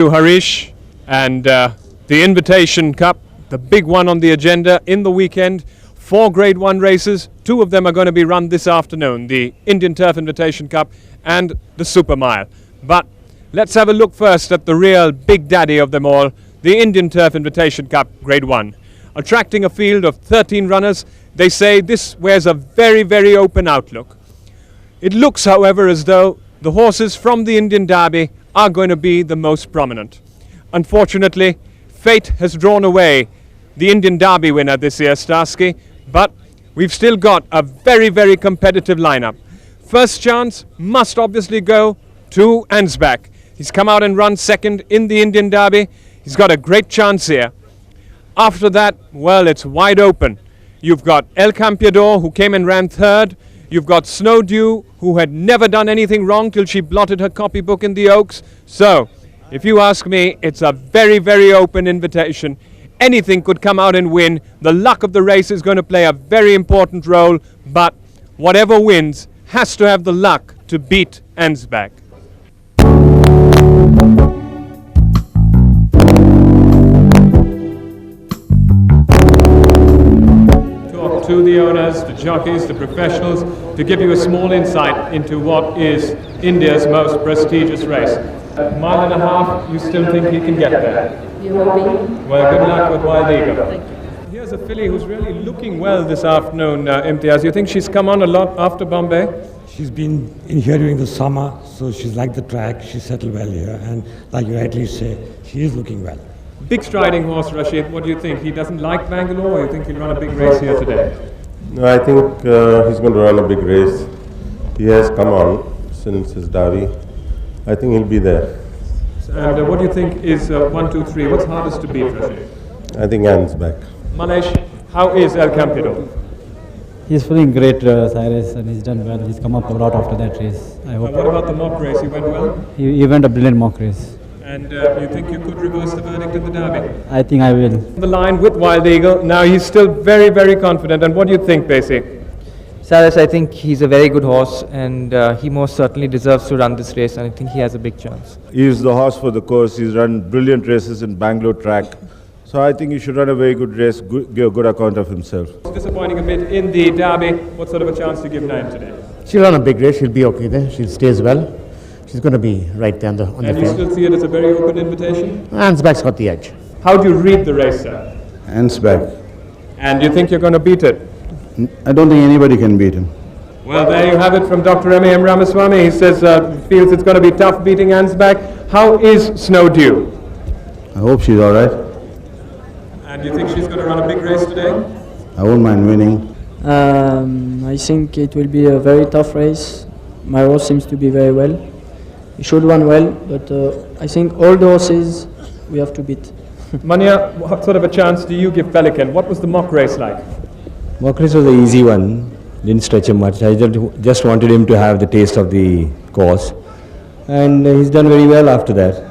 To Harish and the Invitation Cup, the big one on the agenda in the weekend. 4 Grade 1 races, 2 of them are going to be run this afternoon, the Indian Turf Invitation Cup and the Super Mile. But let's have a look first at the real big daddy of them all, the Indian Turf Invitation Cup Grade 1. Attracting a field of 13 runners, they say this wears a very, very open outlook. It looks, however, as though the horses from the Indian Derby are going to be the most prominent. Unfortunately, fate has drawn away the Indian Derby winner this year, Starsky, but we've still got a very, very competitive lineup. First chance must obviously go to Ansbach. He's come out and run second in the Indian Derby. He's got a great chance here. After that, well, it's wide open. You've got El Campeador, who came and ran third. You've got Snowdew, who had never done anything wrong till she blotted her copybook in the Oaks. So, if you ask me, it's a very, very open invitation. Anything could come out and win. The luck of the race is going to play a very important role, but whatever wins has to have the luck to beat Ansbach. To the owners, the jockeys, the professionals, to give you a small insight into what is India's most prestigious race. A mile and a half, you still think he can get there? You're hoping? Well, good luck with Wild Eagle. Thank you. Here's a filly who's really looking well this afternoon, Imtiaz. You think she's come on a lot after Bombay? She's been in here during the summer, so she's liked the track, she's settled well here, and like you rightly say, she is looking well. Big striding horse, Rashid. What do you think? He doesn't like Bangalore, or you think he'll run a big race here today? No, I think he's going to run a big race. He has come on since his derby. I think he'll be there. And what do you think is 1, 2, 3? What's hardest to beat, Rashid? I think Anne's back. Malesh, how is El Campeador? He's feeling great, Cyrus, and he's done well. He's come up a lot after that race. I hope. What about the mock race? He went well? He went a brilliant mock race. And you think you could reverse the verdict in the Derby? I think I will. The line with Wild Eagle. Now he's still very, very confident. And what do you think, Basie? Cyrus, I think he's a very good horse, and he most certainly deserves to run this race, and I think he has a big chance. He's the horse for the course. He's run brilliant races in Bangalore track. So I think he should run a very good race, give a good account of himself. Disappointing a bit in the Derby. What sort of a chance do you give Nayan today? She'll run a big race. She'll be okay there. She stays well. She's going to be right there on the field. And you still see it as a very open invitation? Ansbach's got the edge. How do you read the race, sir? Ansbach. And you think you're going to beat it? I don't think anybody can beat him. Well, there you have it from Dr. M.A.M. Ramaswamy. He says, feels it's going to be tough beating Ansbach. How is Snowdew? I hope she's all right. And you think she's going to run a big race today? I won't mind winning. I think it will be a very tough race. My horse seems to be very well. He should run well, but I think all the horses we have to beat. Manya, what sort of a chance do you give Pelican? What was the mock race like? Mock race was an easy one. Didn't stretch him much. I just wanted him to have the taste of the course. And he's done very well after that.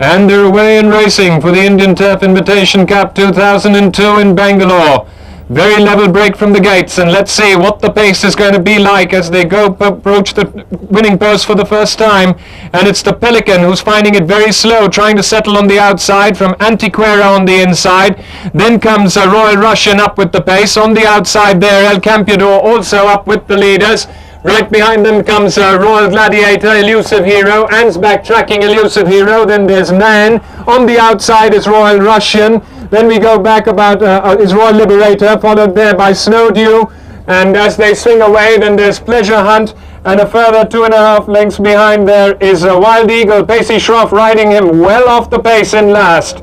And they're away in racing for the Indian Turf Invitation Cup 2002 in Bangalore. Very level break from the gates, and let's see what the pace is going to be like as they go approach the winning post for the first time. And it's the Pelican who's finding it very slow, trying to settle on the outside from Antiquera on the inside. Then comes a Royal Russian up with the pace. On the outside there, El Campeador also up with the leaders. Right behind them comes Royal Gladiator, Elusive Hero, Ansbach tracking Elusive Hero, then there's Man. On the outside is Royal Russian. Then we go back about is Royal Liberator, followed there by Snow Dew. And as they swing away, then there's Pleasure Hunt, and a further 2.5 lengths behind there is Wild Eagle. Pacey Schroff riding him well off the pace in last.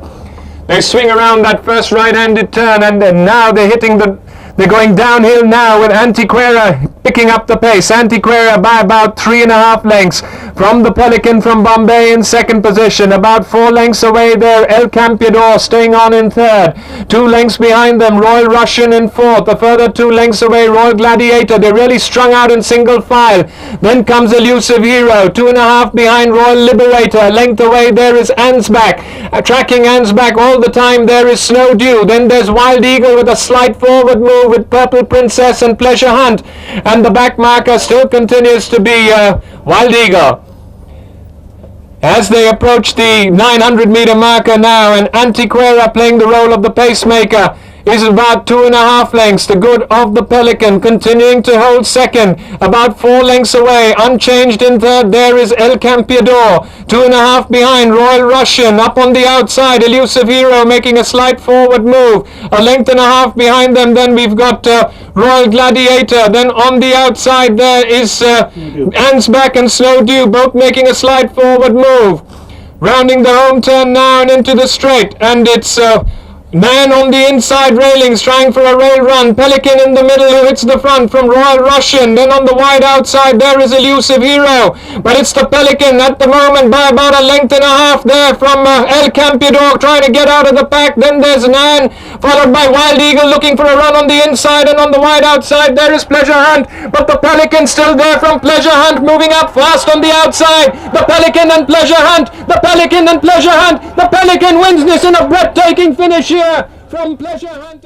They swing around that first right-handed turn, and now they're hitting they're going downhill now with Antiquera picking up the pace. Antiquera by about 3.5 lengths from the Pelican from Bombay in second position. About 4 lengths away there, El Campeador staying on in third. 2 lengths behind them, Royal Russian in fourth. A further 2 lengths away, Royal Gladiator. They're really strung out in single file. Then comes Elusive Hero. 2.5 behind Royal Liberator. A length away there is Ansbach. Tracking Ansbach all the time there is Snow Dew. Then there's Wild Eagle with a slight forward move with Purple Princess and Pleasure Hunt. And the back marker still continues to be Wild Eagle. As they approach the 900-meter marker now, and Antiquera playing the role of the pacemaker is about 2.5 lengths. The good of the Pelican continuing to hold second, about 4 lengths away. Unchanged in third there is El Campeador. 2.5 behind Royal Russian. Up on the outside, Elusive Hero making a slight forward move. A length and a half behind them. Then we've got Royal Gladiator. Then on the outside there is Ansbach and Snow Dew, both making a slight forward move. Rounding the home turn now and into the straight, and it's man on the inside railings trying for a rail run. Pelican in the middle who hits the front from Royal Russian. Then on the wide outside there is Elusive Hero. But it's the Pelican at the moment by about a length and a half there from El Campeador trying to get out of the pack. Then there's Nan followed by Wild Eagle looking for a run on the inside. And on the wide outside there is Pleasure Hunt. But the Pelican still there from Pleasure Hunt moving up fast on the outside. The Pelican and Pleasure Hunt. The Pelican and Pleasure Hunt. The Pelican wins this in a breathtaking finish here from Pleasure Hunt.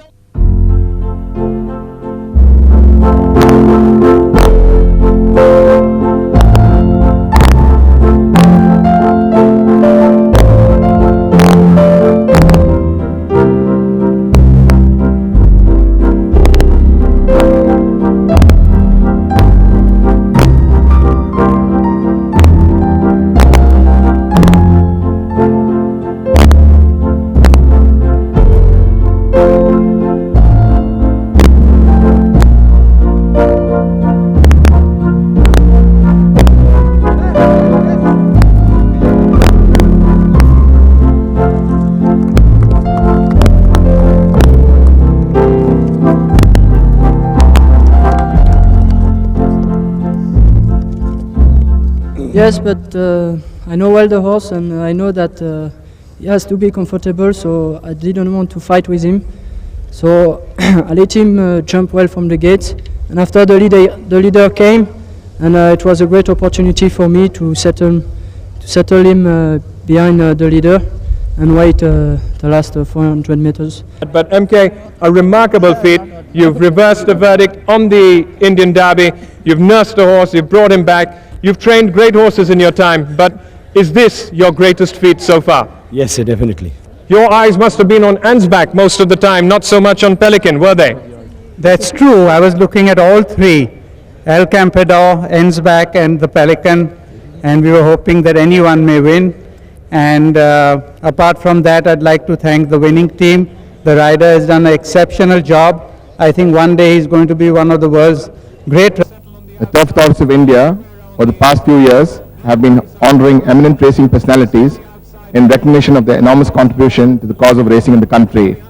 Yes, but I know well the horse, and I know that he has to be comfortable, so I didn't want to fight with him. So I let him jump well from the gate, and after the leader came, and it was a great opportunity for me to settle him behind the leader and wait the last 400 meters. But MK, a remarkable feat. You've reversed the verdict on the Indian Derby. You've nursed the horse, you've brought him back. You've trained great horses in your time, but is this your greatest feat so far? Yes, sir, definitely. Your eyes must have been on Ansbach most of the time, not so much on Pelican, were they? That's true. I was looking at all three, El Campeador, Ansbach and the Pelican, and we were hoping that anyone may win. And apart from that, I'd like to thank the winning team. The rider has done an exceptional job. I think one day he's going to be one of the world's great. The Turf Clubs of India for the past few years have been honoring eminent racing personalities in recognition of their enormous contribution to the cause of racing in the country.